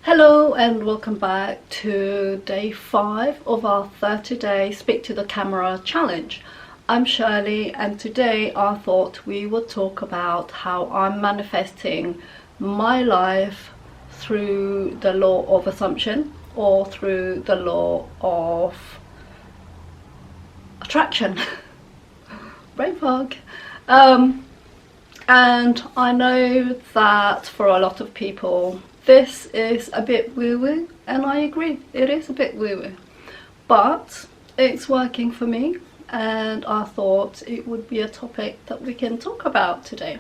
Hello and welcome back to day 5 of our 30-day Speak to the Camera challenge. I'm Shirley and today I thought we would talk about how I'm manifesting my life through the law of assumption or through the law of attraction. Brain fog. And I know that for a lot of people this is a bit woo-woo, and I agree, it is a bit woo-woo, but it's working for me and I thought it would be a topic that we can talk about today.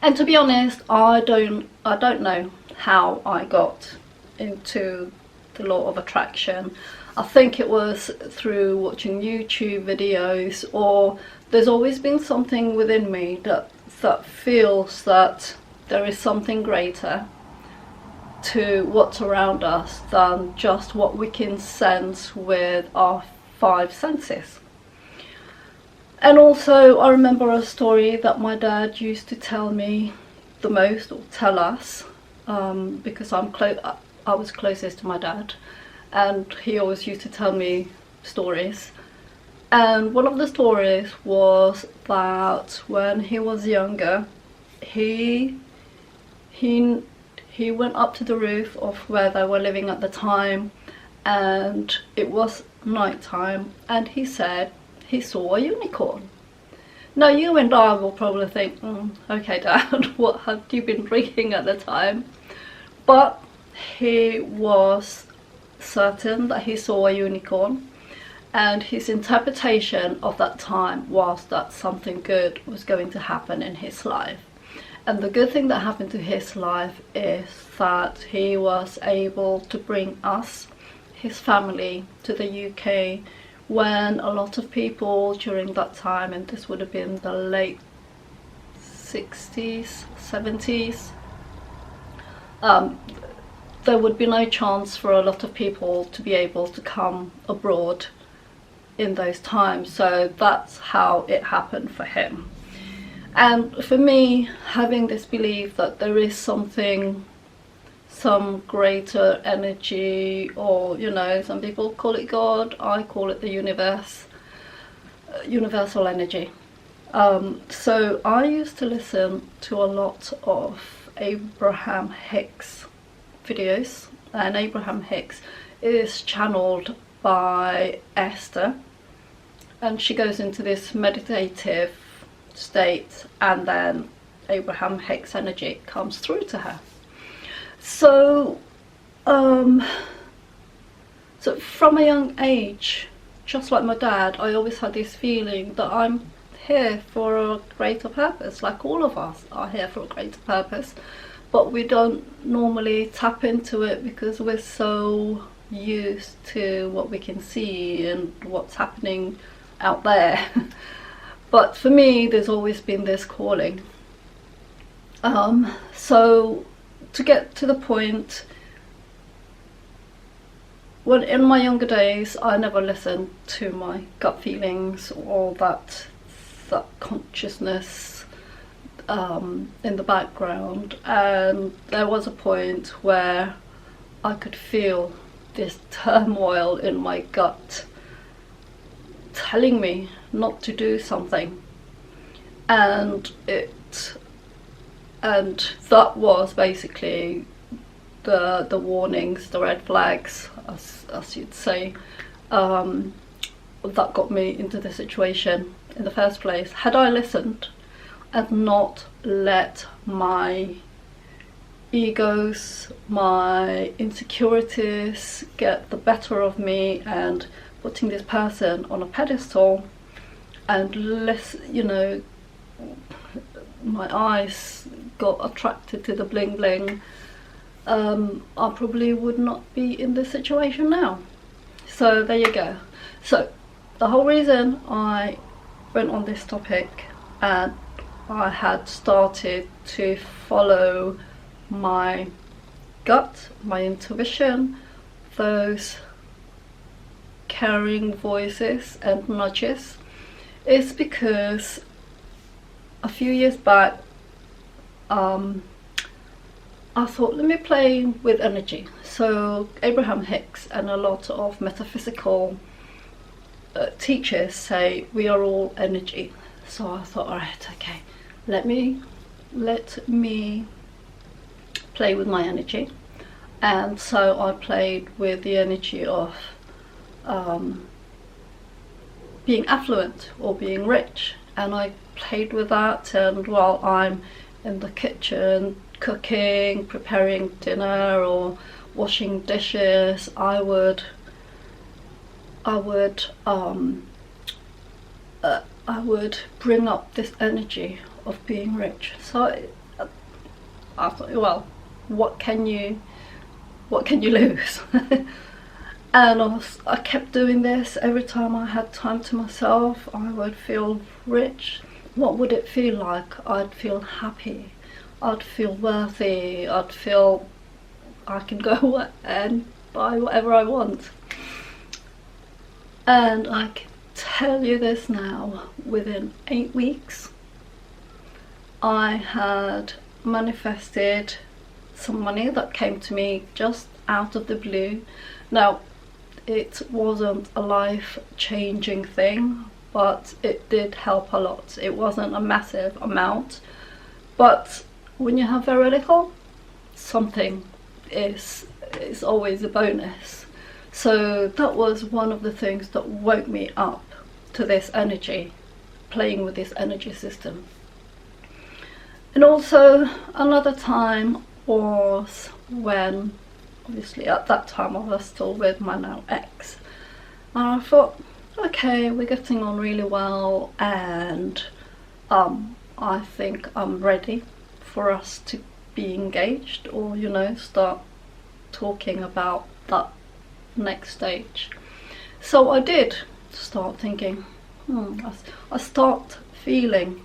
And to be honest, I don't know how I got into the law of attraction. I think it was through watching YouTube videos, or there's always been something within me that feels that there is something greater to what's around us than just what we can sense with our 5 senses. And also I remember a story that my dad used to tell me the most, or tell us, because I was closest to my dad and he always used to tell me stories. And one of the stories was that when he was younger, he went up to the roof of where they were living at the time, and it was night time, and he said he saw a unicorn. Now you and I will probably think, okay Dad, what have you been drinking at the time? But he was certain that he saw a unicorn, and his interpretation of that time was that something good was going to happen in his life. And the good thing that happened to his life is that he was able to bring us, his family, to the UK when a lot of people during that time, and this would have been the late 60s, 70s, there would be no chance for a lot of people to be able to come abroad in those times. So that's how it happened for him. And for me, having this belief that there is something, some greater energy, or some people call it God, I call it the universe, universal energy. So I used to listen to a lot of Abraham Hicks videos, and Abraham Hicks is channeled by Esther, and she goes into this meditative state and then Abraham Hicks energy comes through to her. So so from a young age, just like my dad, I always had this feeling that I'm here for a greater purpose. Like all of us are here for a greater purpose, but we don't normally tap into it because we're so used to what we can see and what's happening out there. But for me, there's always been this calling. So to get to the point, when in my younger days, I never listened to my gut feelings or that consciousness in the background, and there was a point where I could feel this turmoil in my gut telling me not to do something, and that was basically the warnings, the red flags, as you'd say, that got me into the situation in the first place. Had I listened and not let my egos, my insecurities get the better of me and putting this person on a pedestal, and my eyes got attracted to the bling bling, I probably would not be in this situation now. So there you go. So the whole reason I went on this topic and I had started to follow my gut, my intuition, those caring voices and nudges, is because a few years back I thought, let me play with energy. So Abraham Hicks and a lot of metaphysical teachers say we are all energy. So I thought, all right, okay, let me play with my energy. And so I played with the energy of being affluent or being rich, and I played with that. And while I'm in the kitchen cooking, preparing dinner or washing dishes, I would bring up this energy of being rich. So I thought, well, what can you lose? And I kept doing this. Every time I had time to myself, I would feel rich. What would it feel like? I'd feel happy, I'd feel worthy, I'd feel I can go and buy whatever I want. And I can tell you this now, within 8 weeks I had manifested some money that came to me just out of the blue. Now, it wasn't a life-changing thing, but it did help a lot. It wasn't a massive amount, but when you have very little, something is always a bonus. So that was one of the things that woke me up to this energy, playing with this energy system. And also another time was when, obviously at that time I was still with my now ex, and I thought, okay, we're getting on really well, and I think I'm ready for us to be engaged, or start talking about that next stage. So I did start thinking, I start feeling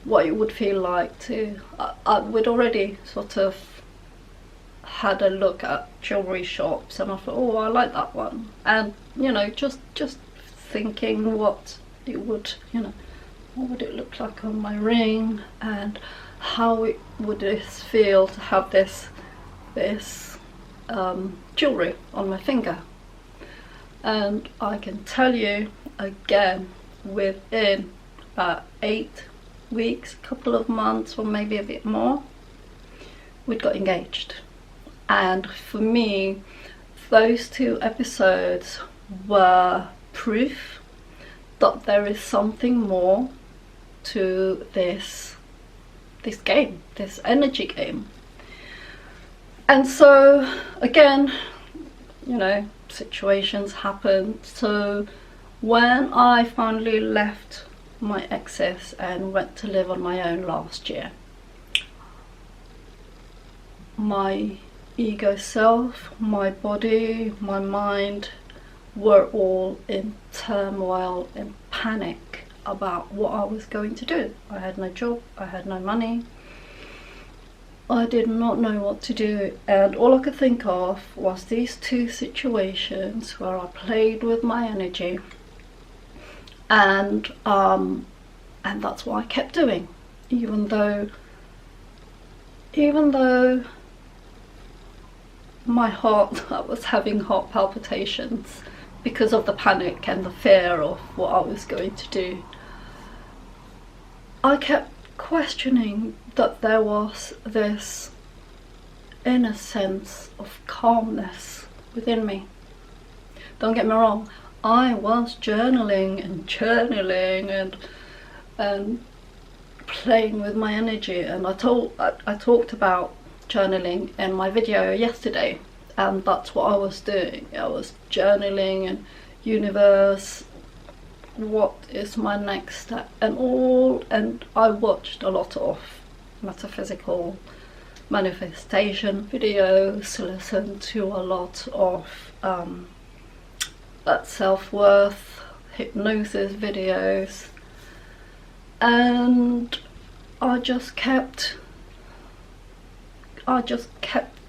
what it would feel like to, we'd already sort of had a look at jewelry shops, and I thought, oh, I like that one, and just thinking what it would, what would it look like on my ring, and how it would this feel to have this jewelry on my finger. And I can tell you again, within about 8 weeks, a couple of months, or maybe a bit more, we'd got engaged. And for me, those 2 episodes were proof that there is something more to this game, this energy game. And so again, situations happen. So when I finally left my exes and went to live on my own last year, my ego self, my body, my mind were all in turmoil and panic about what I was going to do. I had no job, I had no money, I did not know what to do, and all I could think of was these 2 situations where I played with my energy, and that's what I kept doing, even though my heart, I was having heart palpitations because of the panic and the fear of what I was going to do. I kept questioning that there was this inner sense of calmness within me. Don't get me wrong, I was journaling and playing with my energy, and I talked about journaling in my video yesterday, and that's what I was doing. I was journaling, and universe, what is my next step, and I watched a lot of metaphysical manifestation videos, listened to a lot of self-worth hypnosis videos, and I just kept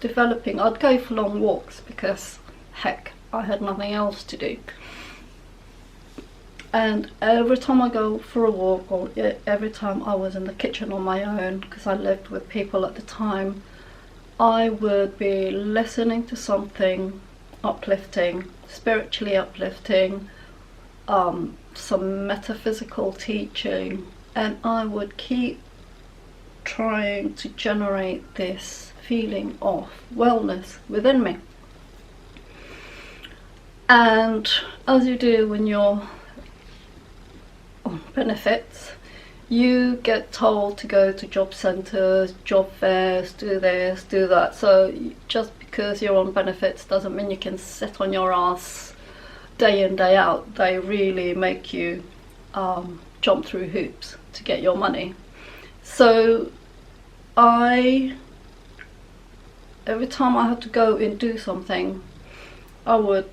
developing. I'd go for long walks because heck, I had nothing else to do. And every time I go for a walk, or every time I was in the kitchen on my own, because I lived with people at the time, I would be listening to something uplifting, spiritually uplifting, some metaphysical teaching, and I would keep trying to generate this feeling of wellness within me. And as you do when you're on benefits, you get told to go to job centres, job fairs, do this, do that. So just because you're on benefits doesn't mean you can sit on your ass day in, day out. They really make you jump through hoops to get your money. So every time I had to go and do something, I would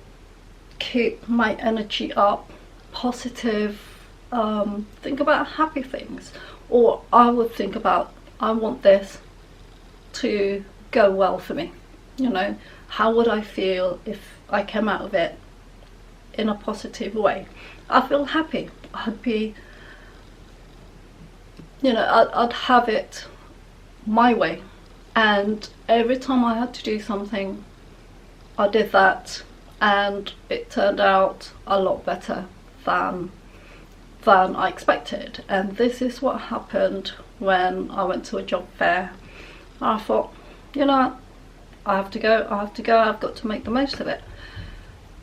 keep my energy up, positive, think about happy things, or I would think about, I want this to go well for me, you know, how would I feel if I came out of it in a positive way? I feel happy, I'd be, you know, I'd have it my way. And every time I had to do something, I did that, and it turned out a lot better than I expected. And this is what happened when I went to a job fair. I thought, you know, I have to go, I've got to make the most of it.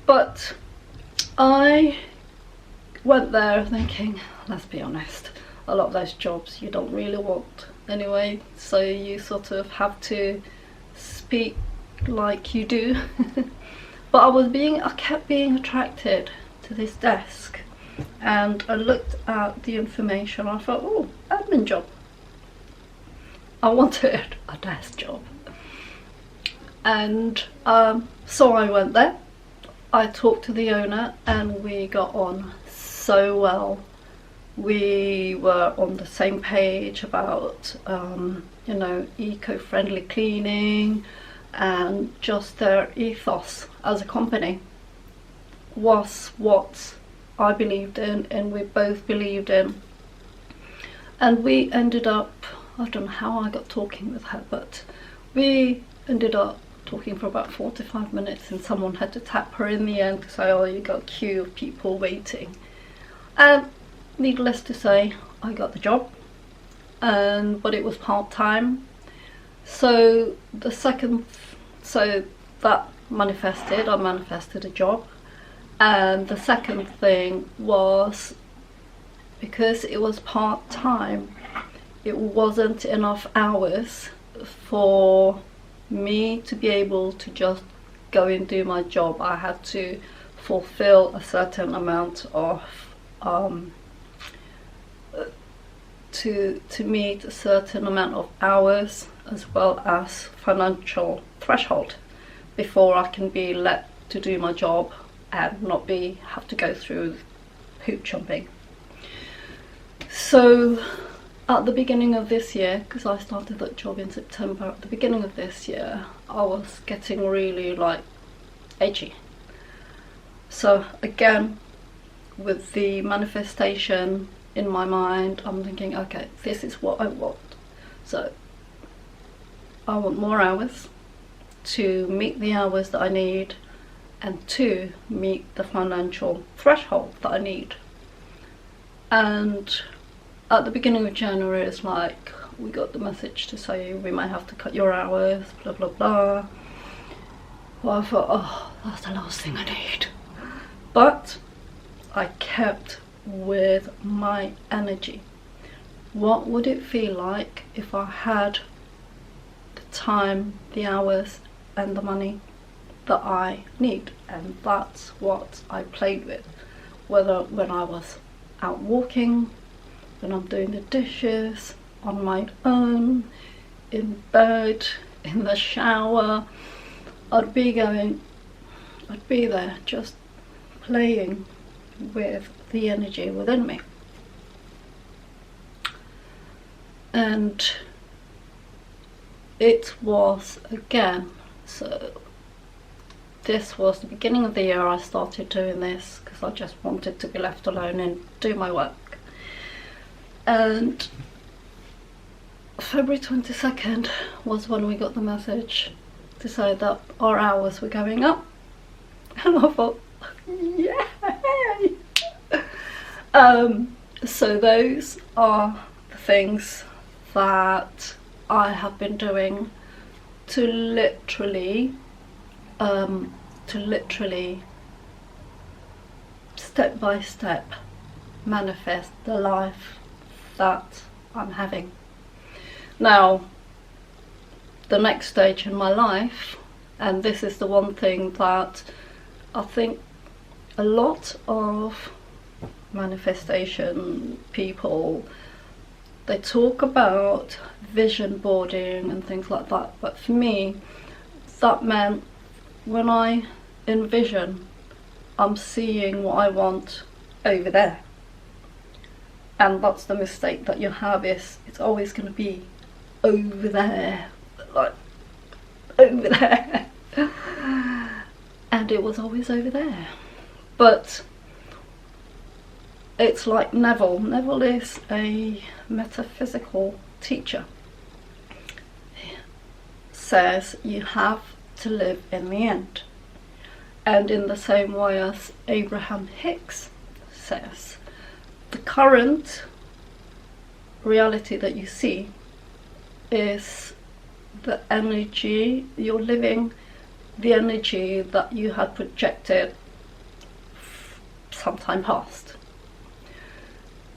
But I went there thinking, let's be honest, a lot of those jobs you don't really want anyway, so you sort of have to speak like you do. But I kept being attracted to this desk, and I looked at the information. I thought, oh, admin job. I wanted a desk job. And so I went there. I talked to the owner, and we got on so well. We were on the same page about, you know, eco-friendly cleaning, and just their ethos as a company was what I believed in, and we both believed in. And we ended up, I don't know how I got talking with her, but we ended up talking for about 45 minutes, and someone had to tap her in the end to say, oh, you got a queue of people waiting. And needless to say, I got the job, but it was part-time. So that manifested, I manifested a job. And the second thing was, because it was part-time, it wasn't enough hours for me to be able to just go and do my job. I had to fulfill a certain amount of to meet a certain amount of hours, as well as financial threshold, before I can be let to do my job and not have to go through hoop jumping. So at the beginning of this year, because I started that job in September, at the beginning of this year I was getting really like edgy. So again, with the manifestation in my mind, I'm thinking, okay, this is what I want. So I want more hours to meet the hours that I need, and to meet the financial threshold that I need. And at the beginning of January, it's like we got the message to say we might have to cut your hours, blah blah blah. Well, I thought, oh, that's the last thing I need. But I kept with my energy. What would it feel like if I had the time, the hours and the money that I need? And that's what I played with, whether when I was out walking, when I'm doing the dishes, on my own, in bed, in the shower, I'd be there just playing with the energy within me. And it was, again, so this was the beginning of the year I started doing this, because I just wanted to be left alone and do my work. And February 22nd was when we got the message to say that our hours were going up, and I thought, yay! So those are the things that I have been doing to literally step by step manifest the life that I'm having. Now, the next stage in my life, and this is the one thing that I think a lot of manifestation people, they talk about vision boarding and things like that, but for me that meant when I envision, I'm seeing what I want over there. And that's the mistake that you have, is it's always going to be over there, like over there. And it was always over there. But it's like Neville. Neville is a metaphysical teacher. He says you have to live in the end. And in the same way as Abraham Hicks says, the current reality that you see is the energy you're living, the energy that you had projected sometime past.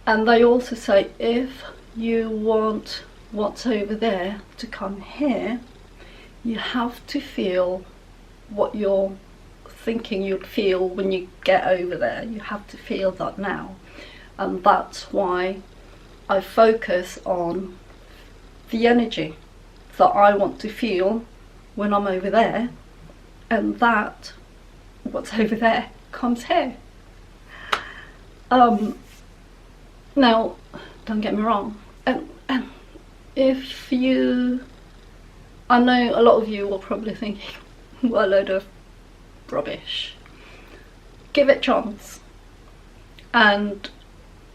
And they also say if you want what's over there to come here, you have to feel what you're thinking you'd feel when you get over there. You have to feel that now. And that's why I focus on the energy that I want to feel when I'm over there, and that what's over there comes here. Now, don't get me wrong, and if you, I know a lot of you will probably think, what a load of rubbish. Give it a chance, and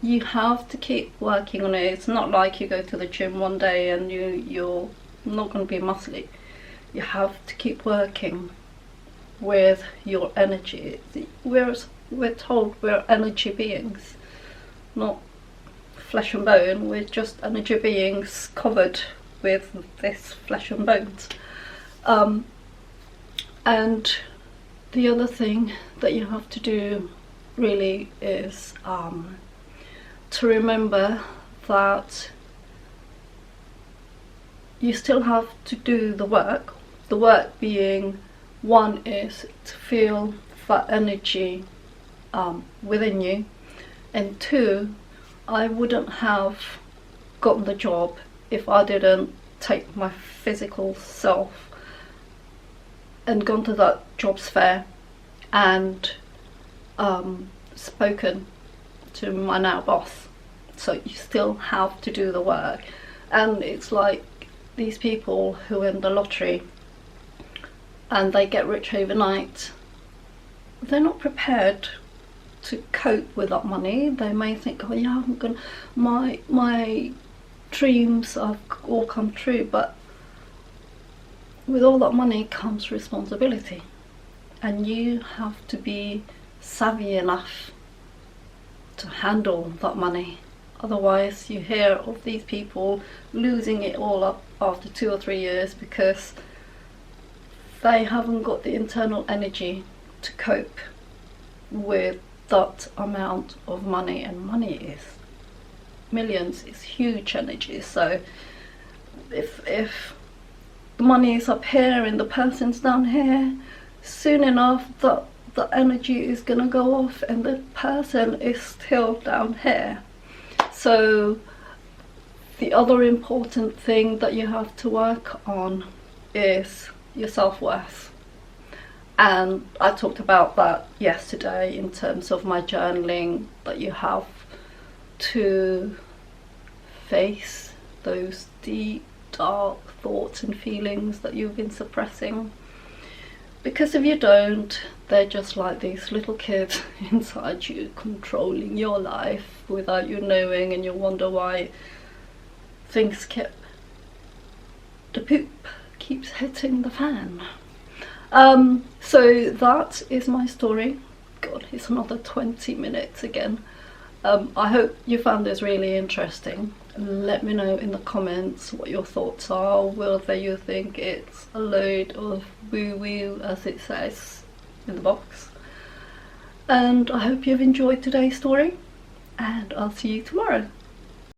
you have to keep working on it. It's not like you go to the gym one day and you're not going to be muscly. You have to keep working with your energy. We're told we're energy beings, not flesh and bone. We're just energy beings covered with this flesh and bones. And the other thing that you have to do really is to remember that you still have to do the work. The work being, one is to feel that energy within you, and two, I wouldn't have gotten the job if I didn't take my physical self and gone to that jobs fair and spoken to my now boss. So you still have to do the work. And it's like these people who win the lottery and they get rich overnight, they're not prepared to cope with that money. They may think, oh yeah, my dreams have all come true, but with all that money comes responsibility, and you have to be savvy enough to handle that money. Otherwise you hear of these people losing it all up after 2 or 3 years because they haven't got the internal energy to cope with that amount of money. And money is millions, is huge energy. So if the money is up here and the person's down here, soon enough that the energy is gonna go off and the person is still down here. So the other important thing that you have to work on is your self-worth. And I talked about that yesterday in terms of my journaling, that you have to face those deep, dark thoughts and feelings that you've been suppressing. Because if you don't, they're just like these little kids inside you controlling your life without you knowing, and you wonder why things keep the poop keeps hitting the fan. So that is my story. God, it's another 20 minutes again. I hope you found this really interesting. Let me know in the comments what your thoughts are, whether you think it's a load of woo-woo as it says in the box. And I hope you've enjoyed today's story, and I'll see you tomorrow.